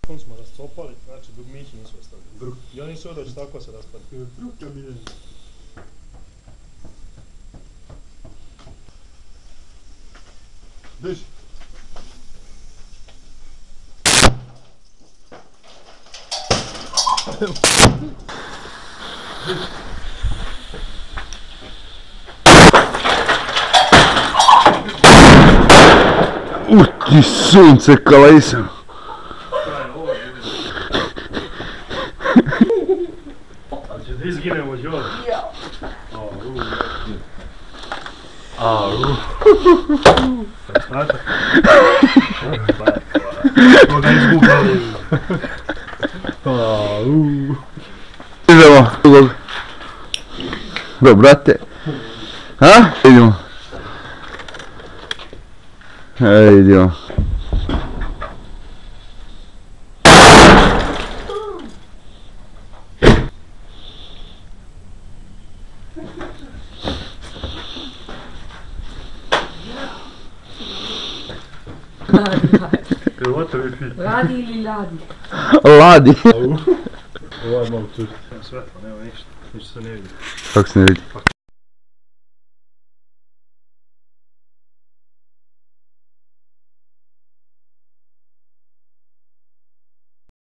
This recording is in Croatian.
Kom smo rascopali, znači dugmići nisu ostali. I oni su da će tako se raspali. Bruka mi je. Beži. Ti sunce kalajsam. Ali će da izginemo od joda. Znate? Koga izgubali. Idemo. Dobro, brate. Ha? Idemo. Ajde, idemo. Radi ili ladi? Ladi. Ovo je malo tužiti. Svetlo, nema ništa. Ništa se ne vidi. Kako se ne vidi?